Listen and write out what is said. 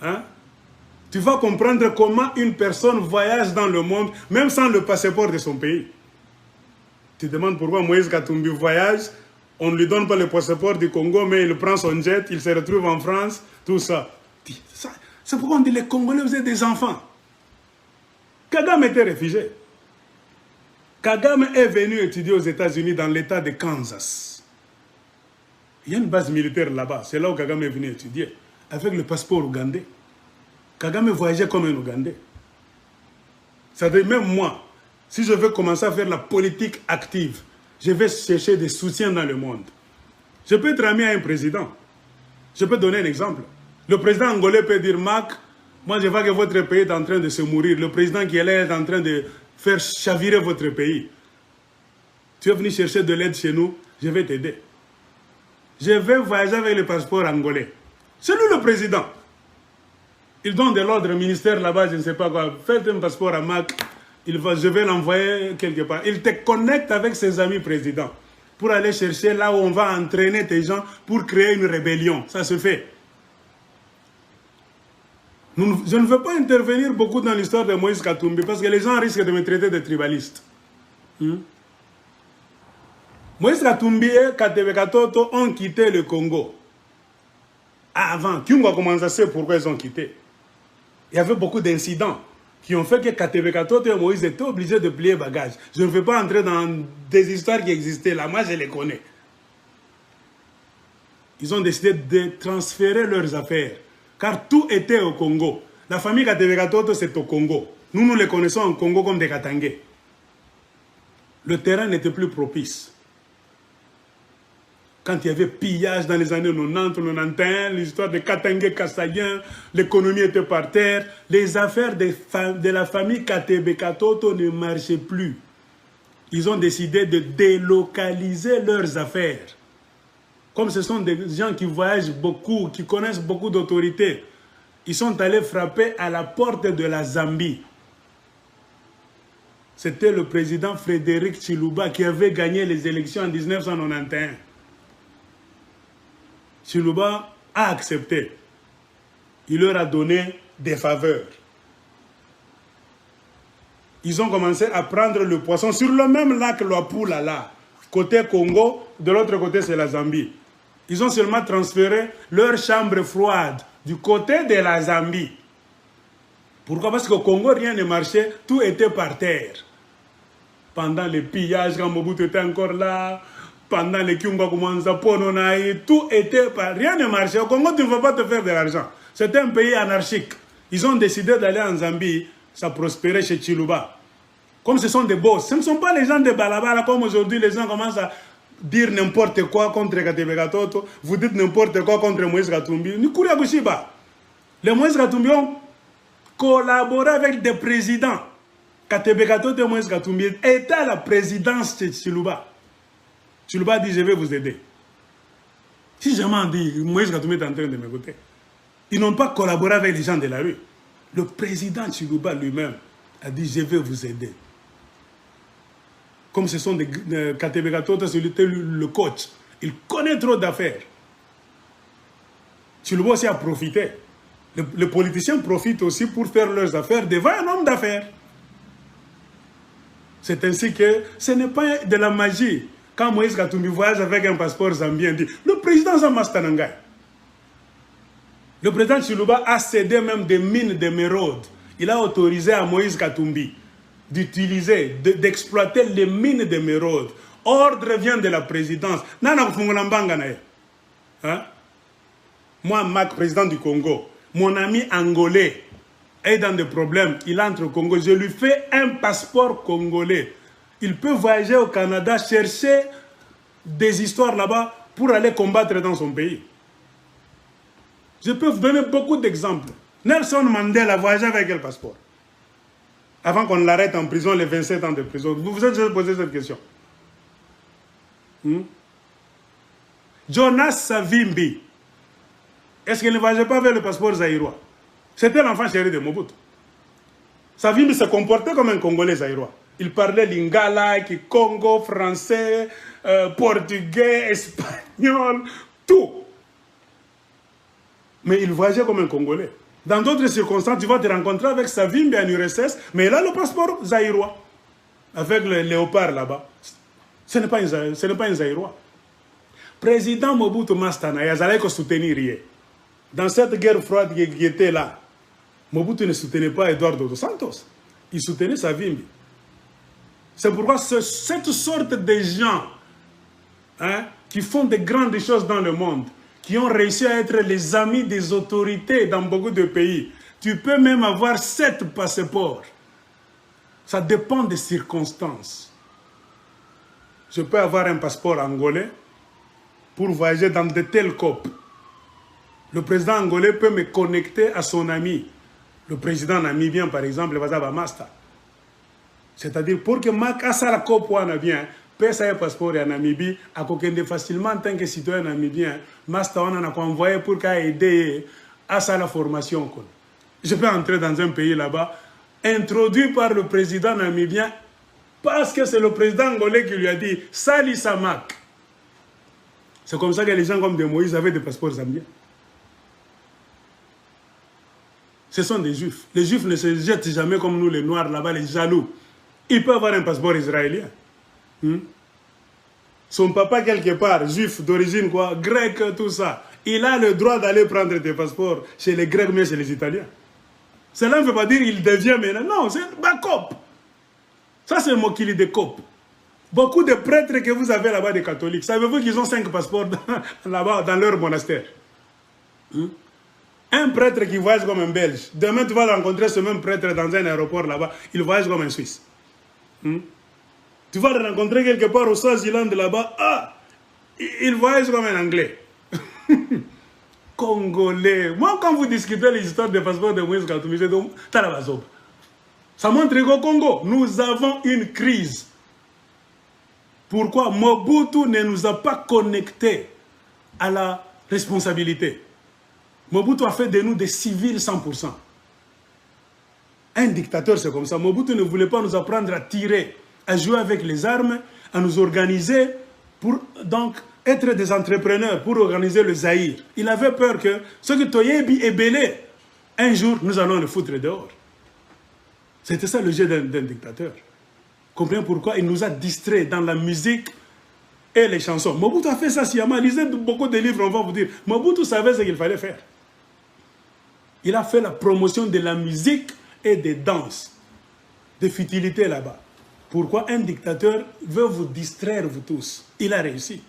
Hein? Tu vas comprendre comment une personne voyage dans le monde, même sans le passeport de son pays. Tu demandes pourquoi Moïse Katumbi voyage, on ne lui donne pas le passeport du Congo, mais il prend son jet, il se retrouve en France, tout ça. C'est pourquoi on dit les Congolais, vous êtes des enfants. Kagame était réfugié. Kagame est venu étudier aux États-Unis dans l'État de Kansas. Il y a une base militaire là-bas, c'est là où Kagame est venu étudier, avec le passeport ougandais. Kagame voyageait comme un Ougandais. Ça veut dire, même moi, si je veux commencer à faire la politique active, je vais chercher des soutiens dans le monde. Je peux être ami à un président. Je peux donner un exemple. Le président angolais peut dire, Mac, moi je vois que votre pays est en train de se mourir. Le président qui est là est en train de faire chavirer votre pays. Tu es venu chercher de l'aide chez nous, je vais t'aider. Je vais voyager avec le passeport angolais. C'est lui le président. Il donne de l'ordre au ministère là-bas, je ne sais pas quoi. Faites un passeport à Mac, je vais l'envoyer quelque part. Il te connecte avec ses amis présidents pour aller chercher là où on va entraîner tes gens pour créer une rébellion. Ça se fait. Je ne veux pas intervenir beaucoup dans l'histoire de Moïse Katumbi parce que les gens risquent de me traiter de tribaliste. Moïse Katumbi et Katebe Katoto ont quitté le Congo. Avant, Kyungo a commencé à savoir pourquoi ils ont quitté. Il y avait beaucoup d'incidents qui ont fait que Katebe Katoto et Moïse étaient obligés de plier bagages. Je ne veux pas entrer dans des histoires qui existaient là, moi je les connais. Ils ont décidé de transférer leurs affaires, car tout était au Congo. La famille Katebe Katoto, c'est au Congo. Nous les connaissons en Congo comme des Katangais. Le terrain n'était plus propice. Quand il y avait pillage dans les années 90, 91, l'histoire de Katangais Kassayen, l'économie était par terre, les affaires de la famille Katebe Katoto ne marchaient plus. Ils ont décidé de délocaliser leurs affaires. Comme ce sont des gens qui voyagent beaucoup, qui connaissent beaucoup d'autorités, ils sont allés frapper à la porte de la Zambie. C'était le président Frédéric Chiluba qui avait gagné les élections en 1991. Chiluba a accepté. Il leur a donné des faveurs. Ils ont commencé à prendre le poisson sur le même lac Luapula là. Côté Congo, de l'autre côté c'est la Zambie. Ils ont seulement transféré leur chambre froide du côté de la Zambie. Pourquoi? Parce qu'au Congo, rien ne marchait, tout était par terre. Pendant les pillages, quand Mobutu était encore là, pendant les Kyunga Kumanza, Pononaï, tout était par... Rien ne marchait. Au Congo, tu ne vas pas te faire de l'argent. C'était un pays anarchique. Ils ont décidé d'aller en Zambie, ça prospérait chez Chiluba. Comme ce sont des boss, ce ne sont pas les gens de Balabala, comme aujourd'hui les gens commencent à dire n'importe quoi contre Katebe Katoto, vous dites n'importe quoi contre Moïse Katumbi. Les Moïse Katumbi ont collaboré avec des présidents. Katebe Katoto et Moïse Katumbi étaient à la présidence de Chiluba. Chiluba dit, je vais vous aider. Si jamais on dit, Moïse Katumbi est en train de m'écouter, ils n'ont pas collaboré avec les gens de la rue. Le président Chiluba lui-même a dit, je vais vous aider. Comme ce sont des Katebe Katoto, c'est le coach. Il connaît trop d'affaires. Chiluba aussi a profité. Les politiciens profitent aussi pour faire leurs affaires devant un homme d'affaires. C'est ainsi que ce n'est pas de la magie. Quand Moïse Katumbi voyage avec un passeport zambien, dit le président Zamastanangai. Le président Chiluba a cédé même des mines d'émeraude. Il a autorisé à Moïse Katumbi d'utiliser, d'exploiter les mines d'émeraude. Ordre vient de la présidence. Hein? Moi, Mac, président du Congo, mon ami angolais est dans des problèmes. Il entre au Congo. Je lui fais un passeport congolais. Il peut voyager au Canada, chercher des histoires là-bas pour aller combattre dans son pays. Je peux vous donner beaucoup d'exemples. Nelson Mandela a voyagé avec quel passeport? Avant qu'on l'arrête en prison, les 27 ans de prison. Vous vous êtes déjà posé cette question? Jonas Savimbi, est-ce qu'il ne voyageait pas avec le passeport zaïrois? C'était l'enfant chéri de Mobutu. Savimbi se comportait comme un Congolais zaïrois. Il parlait lingala, Congo, français, portugais, espagnol, tout. Mais il voyageait comme un Congolais. Dans d'autres circonstances, tu vas te rencontrer avec Savimbi en URSS, mais il a le passeport zaïrois. Avec le léopard là-bas. Ce n'est pas un zaïrois. Président Mobutu Mastana, il allait soutenir hier. Dans cette guerre froide qui était là, Mobutu ne soutenait pas Eduardo dos Santos. Il soutenait Savimbi. C'est pourquoi cette sorte de gens qui font de grandes choses dans le monde, qui ont réussi à être les amis des autorités dans beaucoup de pays, tu peux même avoir 7 passeports. Ça dépend des circonstances. Je peux avoir un passeport angolais pour voyager dans de telles COP. Le président angolais peut me connecter à son ami. Le président namibien, par exemple, Vazaba Masta. C'est-à-dire, pour que Mac à la COP ou bien, passe un passeport en Namibie, à côté facilement en tant que citoyen namibien, Masta on a envoyé pour aider à la formation. Je peux entrer dans un pays là-bas, introduit par le président namibien, parce que c'est le président angolais qui lui a dit « Sali Samak ». C'est comme ça que les gens comme de Moïse avaient des passeports zambiens. Ce sont des juifs. Les juifs ne se jettent jamais comme nous, les noirs là-bas, les jaloux. Il peut avoir un passeport israélien. Son papa, quelque part, juif d'origine, quoi, grec, tout ça, il a le droit d'aller prendre des passeports chez les Grecs, mais chez les Italiens. Cela ne veut pas dire qu'il devient maintenant. Non, c'est une COP. Ça, c'est le mot qu'il dit de COP. Beaucoup de prêtres que vous avez là-bas, des catholiques, savez-vous qu'ils ont 5 passeports là-bas dans leur monastère? Un prêtre qui voyage comme un Belge, demain tu vas rencontrer ce même prêtre dans un aéroport là-bas, il voyage comme un Suisse. Tu vas le rencontrer quelque part au Swaziland là-bas, il voyage comme un Anglais. Congolais. Moi, quand vous discutez les histoires des passeports de Moïse Katumbi, je dis, ça montre qu'au Congo, nous avons une crise. Pourquoi Mobutu ne nous a pas connectés à la responsabilité? Mobutu a fait de nous des civils 100%. Un dictateur, c'est comme ça. Mobutu ne voulait pas nous apprendre à tirer, à jouer avec les armes, à nous organiser pour donc être des entrepreneurs, pour organiser le Zaïre. Il avait peur que ce que Toyebi est belé, un jour, nous allons le foutre dehors. C'était ça le jeu d'un dictateur. Comprenez pourquoi il nous a distraits dans la musique et les chansons. Mobutu a fait ça sciemment. Lisez beaucoup de livres, on va vous dire. Mobutu savait ce qu'il fallait faire. Il a fait la promotion de la musique et des danses, des futilités là-bas. Pourquoi un dictateur veut vous distraire, vous tous? Il a réussi.